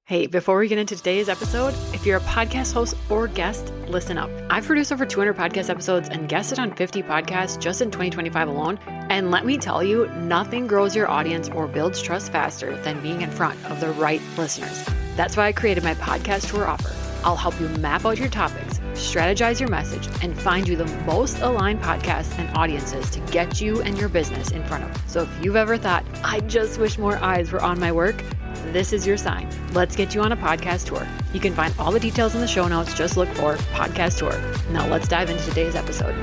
Hey, before we get into today's episode, if you're a podcast host or guest, listen up. I've produced over 200 podcast episodes and guested on 50 podcasts just in 2025 alone. And let me tell you, nothing grows your audience or builds trust faster than being in front of the right listeners. That's why I created my podcast tour offer. I'll help you map out your topics, strategize your message, and find you the most aligned podcasts and audiences to get you and your business in front of. So if you've ever thought, I just wish more eyes were on my work, this is your sign. Let's get you on a podcast tour. You can find all the details in the show notes. Just look for podcast tour. Now let's dive into today's episode.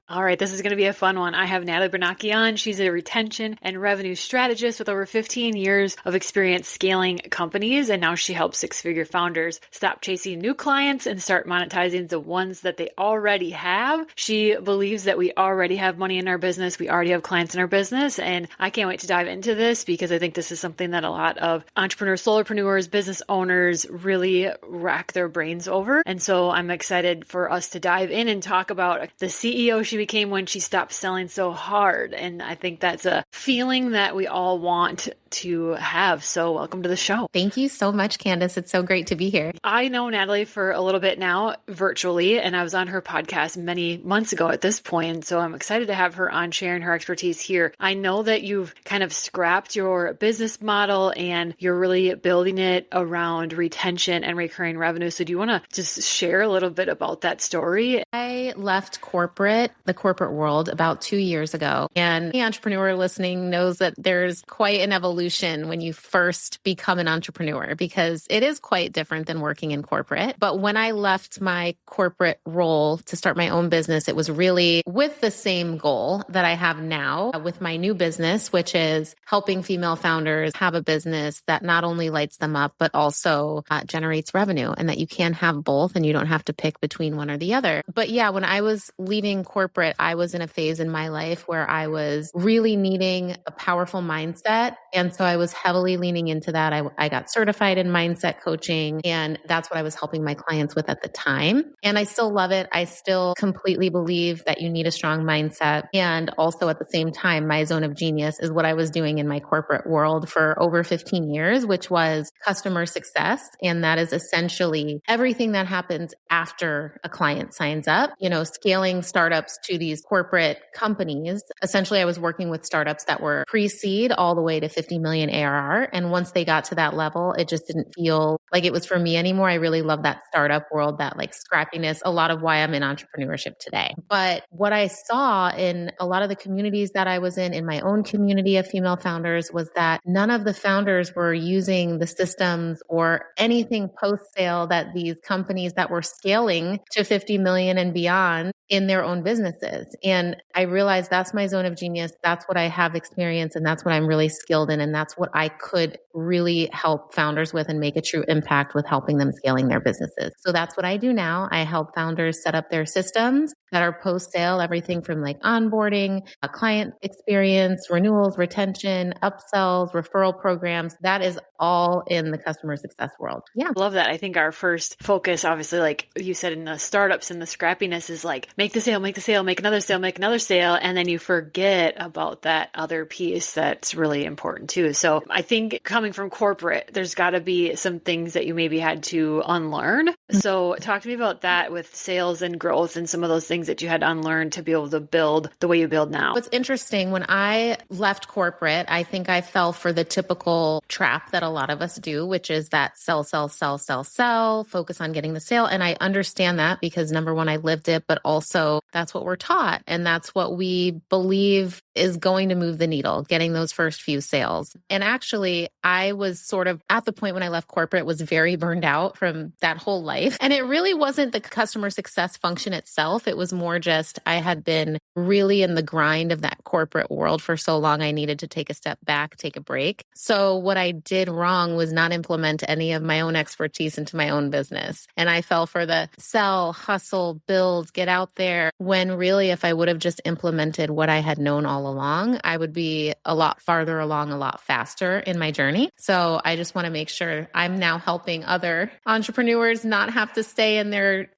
All right, this is going to be a fun one. I have Natalie Bernacchi on. She's a retention and revenue strategist with over 15 years of experience scaling companies. And now she helps six-figure founders stop chasing new clients and start monetizing the ones that they already have. She believes that we already have money in our business. We already have clients in our business. And I can't wait to dive into this because I think this is something that a lot of entrepreneurs, solopreneurs, business owners really rack their brains over. And so I'm excited for us to dive in and talk about the CEO she became when she stopped selling so hard. And I think that's a feeling that we all want to have. So welcome to the show. Thank you so much, Candace. It's so great to be here. I know Natalie for a little bit now virtually, and I was on her podcast many months ago at this point. So I'm excited to have her on sharing her expertise here. I know that you've kind of scrapped your business model and you're really building it around retention and recurring revenue. So do you want to just share a little bit about that story? I left the corporate world about 2 years ago. And the entrepreneur listening knows that there's quite an evolution when you first become an entrepreneur, because it is quite different than working in corporate. But when I left my corporate role to start my own business, it was really with the same goal that I have now with my new business, which is helping female founders have a business that not only lights them up, but also generates revenue, and that you can have both and you don't have to pick between one or the other. But yeah, when I was leaving corporate, I was in a phase in my life where I was really needing a powerful mindset. And so I was heavily leaning into that. I got certified in mindset coaching, and that's what I was helping my clients with at the time. And I still love it. I still completely believe that you need a strong mindset. And also at the same time, my zone of genius is what I was doing in my corporate world for over 15 years, which was customer success. And that is essentially everything that happens after a client signs up, scaling startups to these corporate companies. Essentially, I was working with startups that were pre-seed all the way to 50 million ARR. And once they got to that level, it just didn't feel like it was for me anymore. I really love that startup world, that like scrappiness, a lot of why I'm in entrepreneurship today. But what I saw in a lot of the communities that I was in my own community of female founders, was that none of the founders were using the systems or anything post-sale that these companies that were scaling to 50 million and beyond in their own businesses. And I realized that's my zone of genius. That's what I have experience, and that's what I'm really skilled in. And that's what I could really help founders with and make a true impact with helping them scaling their businesses. So that's what I do now. I help founders set up their systems that are post-sale, everything from like onboarding, a client experience, renewals, retention, upsells, referral programs. That is all in the customer success world. Yeah. Love that. I think our first focus, obviously, like you said, in the startups and the scrappiness is like, make the sale, make another sale, make another sale. And then you forget about that other piece that's really important too. So I think coming from corporate, there's got to be some things that you maybe had to unlearn. So talk to me about that with sales and growth and some of those things that you had to unlearn to be able to build the way you build now. What's interesting, when I left corporate, I think I fell for the typical trap that a lot of us do, which is that sell, focus on getting the sale. And I understand that because number one, I lived it, but also that's what we're taught. And that's what we believe is going to move the needle, getting those first few sales. And actually, I was sort of at the point when I left corporate, was very burned out from that whole life. And it really wasn't the customer success function itself. It was more just, I had been really in the grind of that corporate world for so long, I needed to take a step back, take a break. So what I did wrong was not implement any of my own expertise into my own business. And I fell for the sell, hustle, build, get out there, when really, if I would have just implemented what I had known all along, I would be a lot farther along, a lot faster in my journey. So I just want to make sure I'm now helping other entrepreneurs not have to stay in their,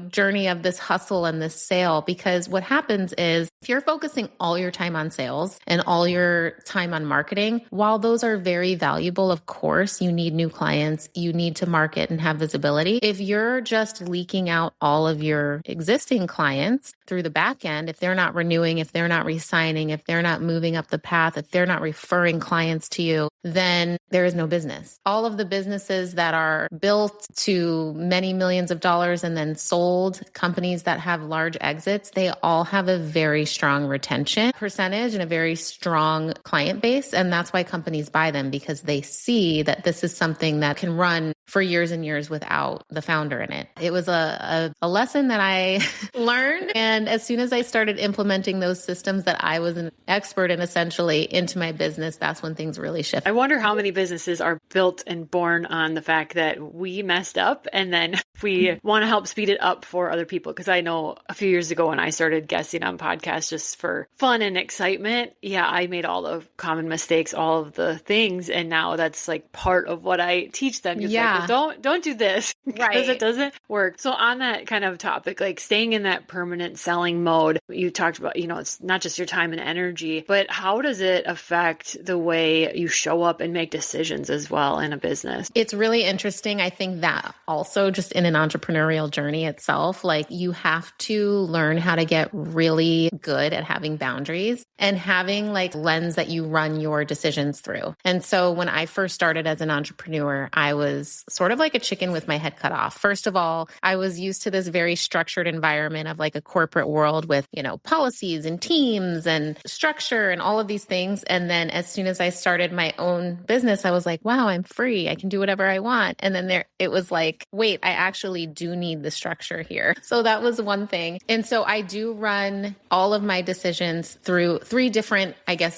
journey of this hustle and this sale. Because what happens is if you're focusing all your time on sales and all your time on marketing, while those are very valuable, of course, you need new clients, you need to market and have visibility. If you're just leaking out all of your existing clients through the back end, if they're not renewing, if they're not re-signing, if they're not moving up the path, if they're not referring clients to you, then there is no business. All of the businesses that are built to many millions of dollars and then sold, companies that have large exits, they all have a very strong retention percentage and a very strong client base. And that's why companies buy them, because they see that this is something that can run for years and years without the founder in it. It was a lesson that I learned. And as soon as I started implementing those systems that I was an expert in essentially into my business, that's when things really shifted. I wonder how many businesses are built and born on the fact that we messed up and then we want to help speed it up for other people. Because I know a few years ago when I started guesting on podcasts just for fun and excitement, I made all the common mistakes, all of the things. And now that's like part of what I teach them. Like, don't do this because it doesn't work. So on that kind of topic, like staying in that permanent selling mode, you talked about, it's not just your time and energy, but how does it affect the way you show up and make decisions as well in a business? It's really interesting. I think that also just in an entrepreneurial journey itself, like you have to learn how to get really good at having boundaries and having like lens that you run your decisions through. And so when I first started as an entrepreneur, I was sort of like a chicken with my head cut off. First of all, I was used to this very structured environment of like a corporate world with, policies and teams and structure and all of these things. And then as soon as I started my own business, I was like, wow, I'm free. I can do whatever I want. And then it was like, wait, I actually do need the structure here. So that was one thing. And so I do run all of my decisions through 3 different,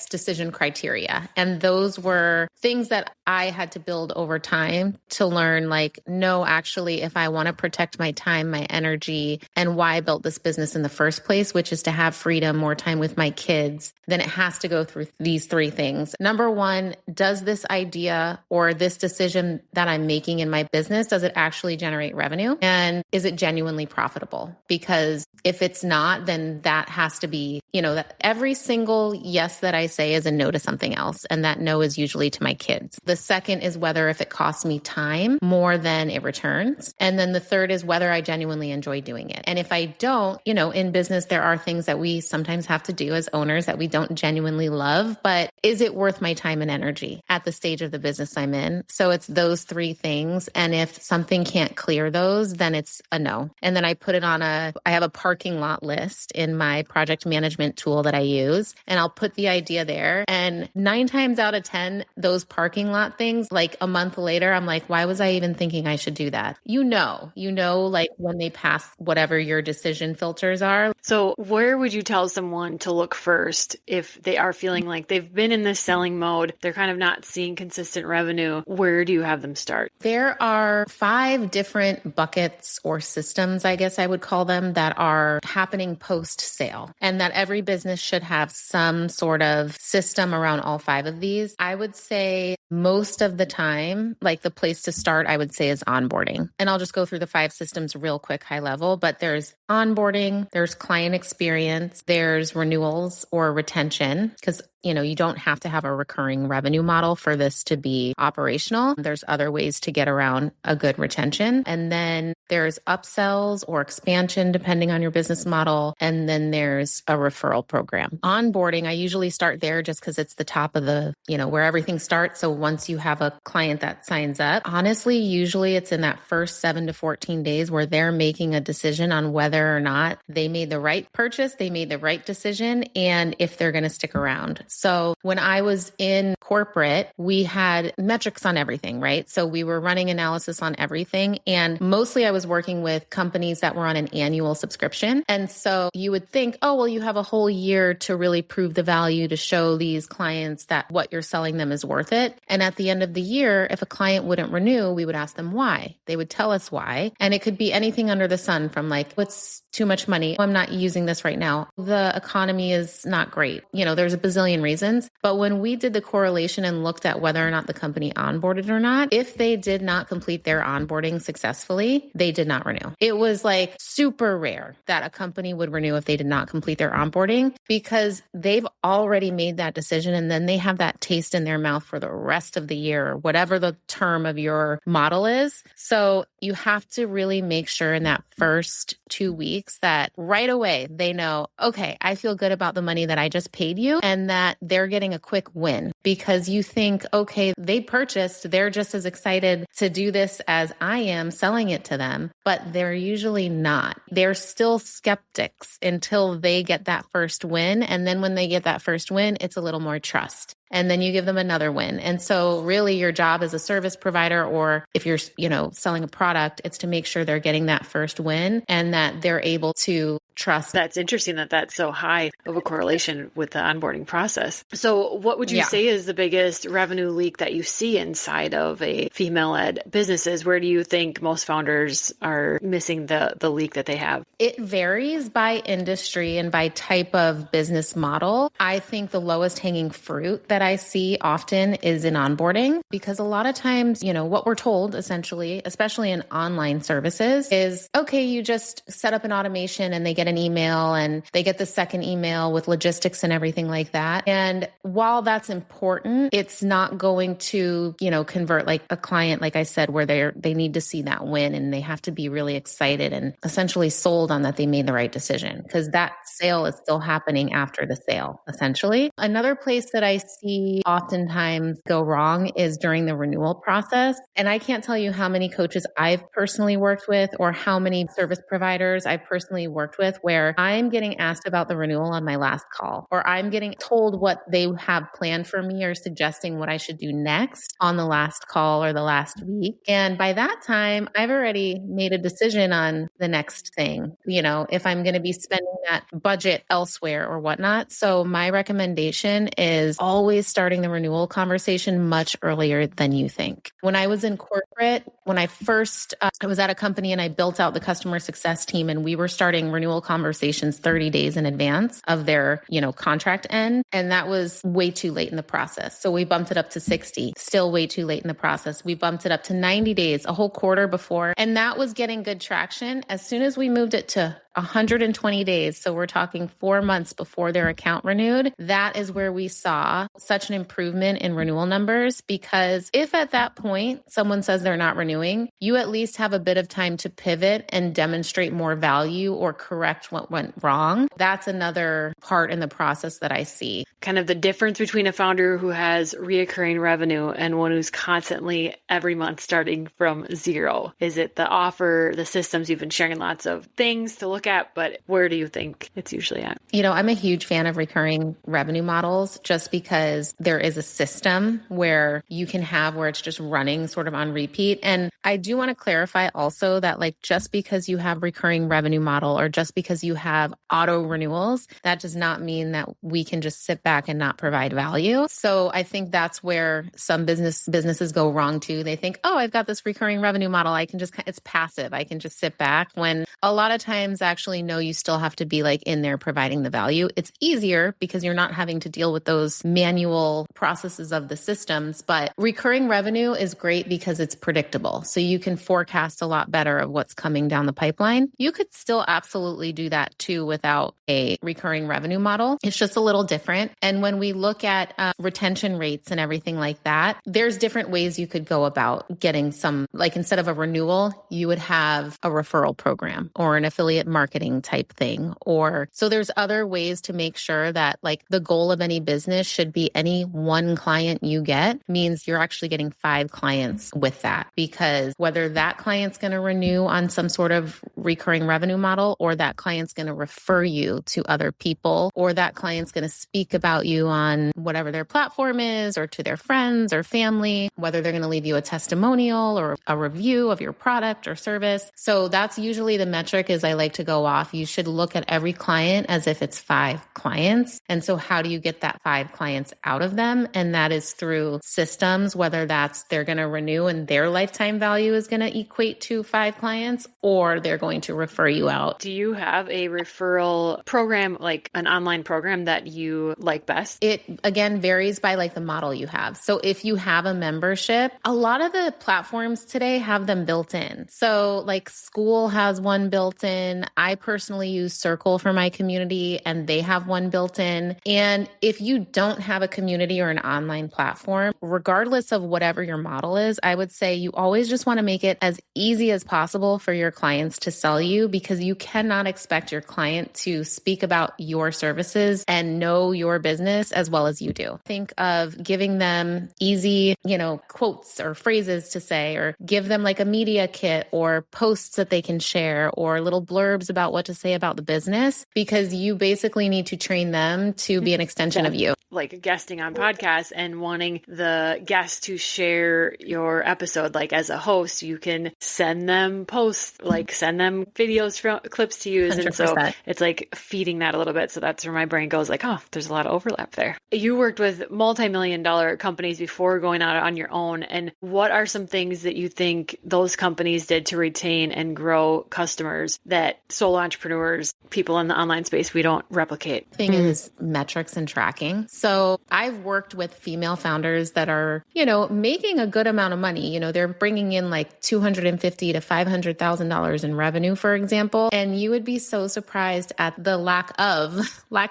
decision criteria. And those were things that I had to build over time to learn like, no, actually, if I want to protect my time, my energy, and why I built this business in the first place, which is to have freedom, more time with my kids, then it has to go through these 3 things. Number 1, does this idea or this decision that I'm making in my business, does it actually generate revenue? And is it genuinely profitable? Because if it's not, then that has to be, that every single yes that I say is a no to something else. And that no is usually to my kids. The second is whether if it costs me time more than it returns. And then the third is whether I genuinely enjoy doing it. And if I don't, in business, there are things that we sometimes have to do as owners that we don't genuinely love, but is it worth my time and energy at the stage of the business I'm in? So it's those 3 things. And if something can't clear those, then it's a no. And then I put it on I have a parking lot list in my project management tool that I use, and I'll put the idea there. And 9 times out of 10, those parking lot things, like a month later, I'm like, why was I even thinking I should do that? Like when they pass whatever your decision filters are. So where would you tell someone to look first if they are feeling like they've been in this selling mode, they're kind of not seeing consistent revenue? Where do you have them start? There are 5 different buckets or systems, I guess I would call them, that are happening post-sale, and that every business should have some sort of system around all 5 of these. I would say most of the time, like the place to start, I would say is onboarding. And I'll just go through the 5 systems real quick, high level, but there's onboarding, there's client experience, there's renewals or retention, because you don't have to have a recurring revenue model for this to be operational. There's other ways to get around a good retention. And then there's upsells or expansion, depending on your business model. And then there's a referral program. Onboarding, I usually start there just because it's the top of the, where everything starts. So once you have a client that signs up, honestly, usually it's in that first 7 to 14 days where they're making a decision on whether or not they made the right purchase, they made the right decision, and if they're going to stick around. So when I was in corporate, we had metrics on everything, right? So we were running analysis on everything. And mostly I was working with companies that were on an annual subscription. And so you would think, oh, well, you have a whole year to really prove the value, to show these clients that what you're selling them is worth it. And at the end of the year, if a client wouldn't renew, we would ask them why. They would tell us why. And it could be anything under the sun, from like, what's too much money? I'm not using this right now. The economy is not great. There's a bazillion reasons. But when we did the correlation and looked at whether or not the company onboarded or not, if they did not complete their onboarding successfully, they did not renew. It was like super rare that a company would renew if they did not complete their onboarding, because they've already made that decision and then they have that taste in their mouth for the rest of the year, or whatever the term of your model is. So you have to really make sure in that first 2 weeks that right away they know, okay, I feel good about the money that I just paid you, and that they're getting a quick win, because you think, okay, they purchased, they're just as excited to do this as I am selling it to them, but they're usually not. They're still skeptics until they get that first win. And then when they get that first win, it's a little more trust. And then you give them another win. And so really your job as a service provider, or if you're, selling a product, it's to make sure they're getting that first win and that they're able to trust. That's interesting that that's so high of a correlation with the onboarding process. So what would you say is the biggest revenue leak that you see inside of a female-led businesses? Where do you think most founders are missing the leak that they have? It varies by industry and by type of business model. I think the lowest hanging fruit that I see often is in onboarding, because a lot of times, what we're told essentially, especially in online services, is, okay, you just set up an automation and they get an email and they get the second email with logistics and everything like that. And while that's important, it's not going to, convert like a client, like I said, where they need to see that win and they have to be really excited and essentially sold on that they made the right decision, because that sale is still happening after the sale, essentially. Another place that I see oftentimes go wrong is during the renewal process. And I can't tell you how many coaches I've personally worked with, or how many service providers I've personally worked with, where I'm getting asked about the renewal on my last call, or I'm getting told what they have planned for me or suggesting what I should do next on the last call or the last week. And by that time, I've already made a decision on the next thing, if I'm going to be spending that budget elsewhere or whatnot. So my recommendation is always starting the renewal conversation much earlier than you think. When I was in corporate, when I first, I was at a company and I built out the customer success team, and we were starting renewal conversations 30 days in advance of their, contract end. And that was way too late in the process. So we bumped it up to 60, still way too late in the process. We bumped it up to 90 days, a whole quarter before. And that was getting good traction. As soon as we moved it to 120 days, so we're talking 4 months before their account renewed, that is where we saw such an improvement in renewal numbers. Because if at that point someone says they're not renewing, you at least have a bit of time to pivot and demonstrate more value or correct what went wrong. That's another part in the process that I see. Kind of the difference between a founder who has reoccurring revenue and one who's constantly every month starting from zero. Is it the offer, the systems? You've been sharing lots of things to look at, but where do you think it's usually at? I'm a huge fan of recurring revenue models, just because there is a system where you can have where it's just running sort of on repeat. And I do want to clarify also that just because you have recurring revenue model, or just because you have auto renewals, that does not mean that we can just sit back and not provide value. So I think that's where some businesses go wrong too. They think, oh, I've got this recurring revenue model. It's passive. I can just sit back, when a lot of times actually, no, you still have to be in there providing the value. It's easier because you're not having to deal with those manual processes of the systems. But recurring revenue is great because it's predictable. So you can forecast a lot better of what's coming down the pipeline. You could still absolutely do that too without a recurring revenue model. It's just a little different. And when we look at retention rates and everything like that, there's different ways you could go about getting some, instead of a renewal, you would have a referral program or an affiliate marketing type thing. So there's other ways to make sure that the goal of any business should be any one client you get means you're actually getting 5 clients with that, because whether that client's going to renew on some sort of recurring revenue model, or that client's going to refer you to other people, or that client's going to speak about you on whatever their platform is, or to their friends or family, whether they're going to leave you a testimonial or a review of your product or service. So that's usually the metric is I like to go off. You should look at every client as if it's 5 clients. And so how do you get that 5 clients out of them? And that is through systems, whether that's they're going to renew and their lifetime value is going to equate to 5 clients, or they're going to refer you out. Do you have a referral program, like an online program that you like best? It again varies by like the model you have. So if you have a membership, a lot of the platforms today have them built in. So like School has one built in. I personally use Circle for my community and they have one built in. And if you don't have a community or an online platform, regardless of whatever your model is, I would say you always just want to make it as easy as possible for your clients to sell you, because you cannot expect your client to speak about your services and know your business as well as you do. Think of giving them easy, quotes or phrases to say, or give them like a media kit or posts that they can share or little blurbs about what to say about the business, because you basically need to train them to be an extension of you. Like guesting on podcasts and wanting the guests to share your episode, like as a host, you can send them posts, like send them videos from clips to use. 100%. And so it's like feeding that a little bit. So that's where my brain goes like, oh, there's a lot of overlap there. You worked with multi-million-dollar companies before going out on your own. And what are some things that you think those companies did to retain and grow customers that solo entrepreneurs, people in the online space, we don't replicate? Thing is metrics and tracking. So I've worked with female founders that are, making a good amount of money. They're bringing in like $250,000 to $500,000 in revenue, for example. And you would be so surprised at the lack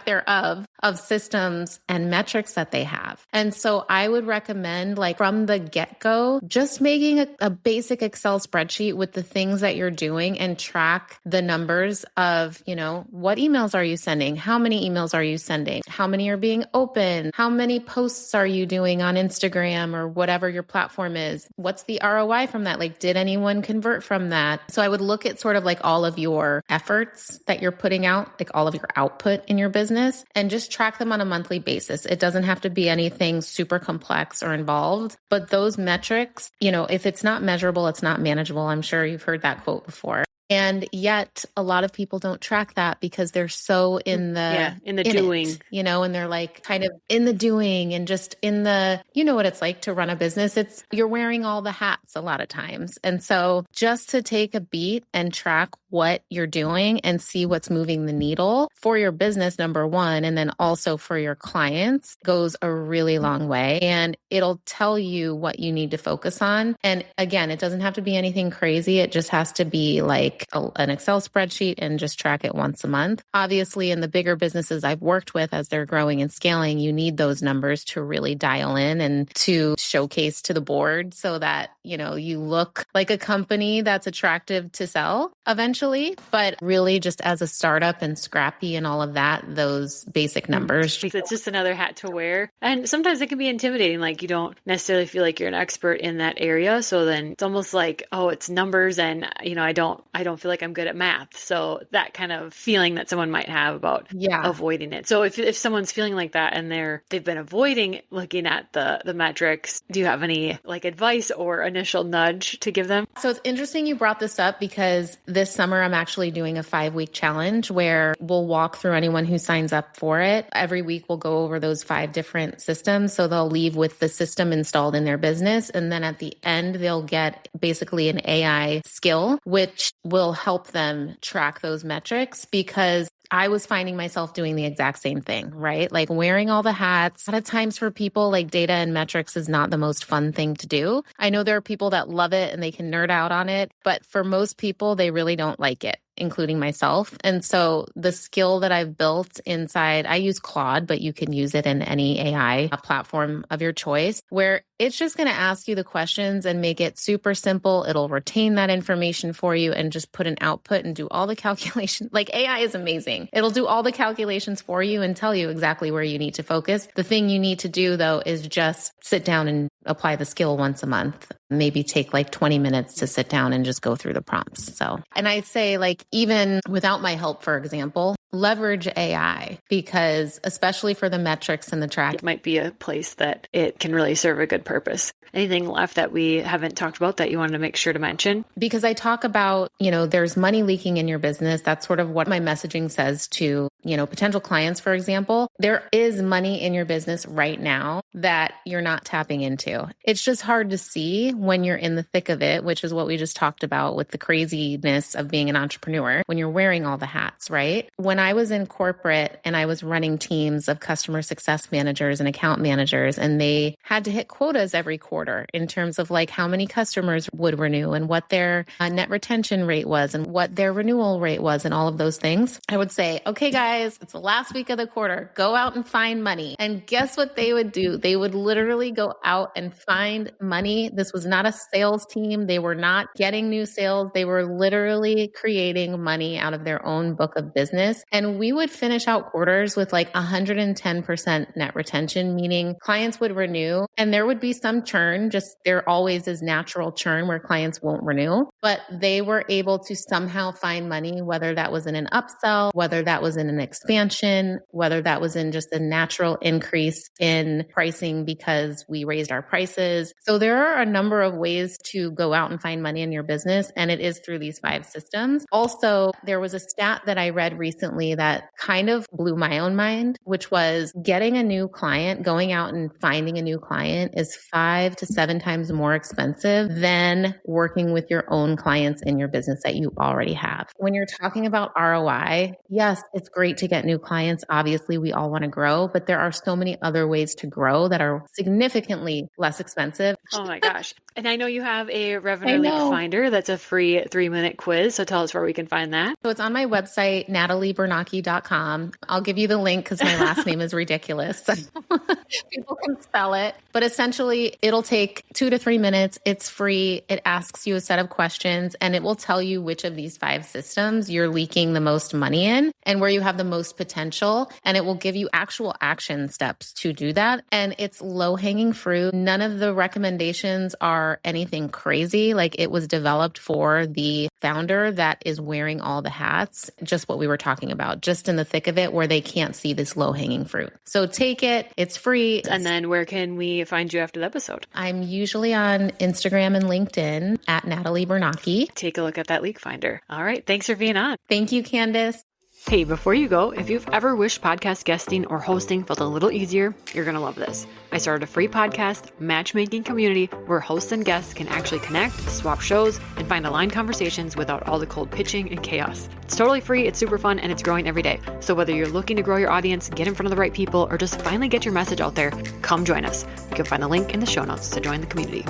thereof of systems and metrics that they have. And so I would recommend, like from the get-go, just making a basic Excel spreadsheet with the things that you're doing and track the numbers of, what emails are you sending? How many emails are you sending? How many are being open? How many posts are you doing on Instagram or whatever your platform is? What's the ROI from that? Like, did anyone convert from that? So I would look at sort of like all of your efforts that you're putting out, like all of your output in your business, and just track them on a monthly basis. It doesn't have to be anything super complex or involved, but those metrics, if it's not measurable, it's not manageable. I'm sure you've heard that quote before. And yet a lot of people don't track that because they're so in the doing, and they're like kind of in the doing and just in the, what it's like to run a business. You're wearing all the hats a lot of times. And so just to take a beat and track what you're doing and see what's moving the needle for your business, number one, and then also for your clients goes a really long way. And it'll tell you what you need to focus on. And again, it doesn't have to be anything crazy. It just has to be like an Excel spreadsheet and just track it once a month. Obviously, in the bigger businesses I've worked with, as they're growing and scaling, you need those numbers to really dial in and to showcase to the board so that, you look like a company that's attractive to sell eventually. But really just as a startup and scrappy and all of that, those basic numbers. It's just another hat to wear. And sometimes it can be intimidating. Like you don't necessarily feel like you're an expert in that area. So then it's almost like, oh, it's numbers and, I don't feel like I'm good at math. So that kind of feeling that someone might have about avoiding it. So if someone's feeling like that and they've been avoiding looking at the metrics, do you have any like advice or initial nudge to give them? So it's interesting you brought this up because this summer I'm actually doing a 5-week challenge where we'll walk through anyone who signs up for it. Every week we'll go over those 5 different systems. So they'll leave with the system installed in their business. And then at the end, they'll get basically an AI skill, which will help them track those metrics, because I was finding myself doing the exact same thing, right? Like wearing all the hats. A lot of times for people, like data and metrics is not the most fun thing to do. I know there are people that love it and they can nerd out on it, but for most people, they really don't like it, including myself. And so the skill that I've built inside, I use Claude, but you can use it in any AI platform of your choice, where it's just going to ask you the questions and make it super simple. It'll retain that information for you and just put an output and do all the calculations. Like AI is amazing. It'll do all the calculations for you and tell you exactly where you need to focus. The thing you need to do though is just sit down and apply the skill once a month. maybe take like 20 minutes to sit down and just go through the prompts. So, and I say like, even without my help, for example, leverage AI, because especially for the metrics and the track, it might be a place that it can really serve a good purpose. Anything left that we haven't talked about that you wanted to make sure to mention? Because I talk about, there's money leaking in your business. That's sort of what my messaging says to, potential clients, for example. There is money in your business right now that you're not tapping into. It's just hard to see when you're in the thick of it, which is what we just talked about with the craziness of being an entrepreneur, when you're wearing all the hats, right? When I was in corporate and I was running teams of customer success managers and account managers, and they had to hit quotas every quarter in terms of like how many customers would renew and what their net retention rate was and what their renewal rate was and all of those things, I would say, okay, guys, it's the last week of the quarter. Go out and find money. And guess what they would do? They would literally go out and find money. This was not a sales team. They were not getting new sales. They were literally creating money out of their own book of business. And we would finish out quarters with like 110% net retention, meaning clients would renew and there would be some churn. Just there always is natural churn where clients won't renew, but they were able to somehow find money, whether that was in an upsell, whether that was in an expansion, whether that was in just a natural increase in pricing because we raised our prices. So there are a number of ways to go out and find money in your business, and it is through these 5 systems. Also, there was a stat that I read recently that kind of blew my own mind, which was getting a new client, going out and finding a new client is 5 to 7 times more expensive than working with your own clients in your business that you already have. When you're talking about ROI, yes, it's great to get new clients. Obviously, we all want to grow, but there are so many other ways to grow that are significantly less expensive. Oh my gosh. And I know you have a revenue leak finder that's a free 3-minute quiz. So tell us where we can find that. So it's on my website, nataliebernacchi.com. I'll give you the link because my last name is ridiculous. So people can spell it. But essentially, it'll take 2 to 3 minutes. It's free. It asks you a set of questions and it will tell you which of these 5 systems you're leaking the most money in and where you have the most potential. And it will give you actual action steps to do that. And it's low-hanging fruit. None of the recommendations are anything crazy. Like it was developed for the founder that is wearing all the hats, just what we were talking about, just in the thick of it where they can't see this low-hanging fruit. So take it. It's free. And then where can we find you after the episode? I'm usually on Instagram and LinkedIn at Natalie Bernacchi. Take a look at that leak finder. All right. Thanks for being on. Thank you, Candace. Hey, before you go, if you've ever wished podcast guesting or hosting felt a little easier, you're going to love this. I started a free podcast matchmaking community where hosts and guests can actually connect, swap shows, and find aligned conversations without all the cold pitching and chaos. It's totally free, it's super fun, and it's growing every day. So whether you're looking to grow your audience, get in front of the right people, or just finally get your message out there, come join us. You can find the link in the show notes to join the community.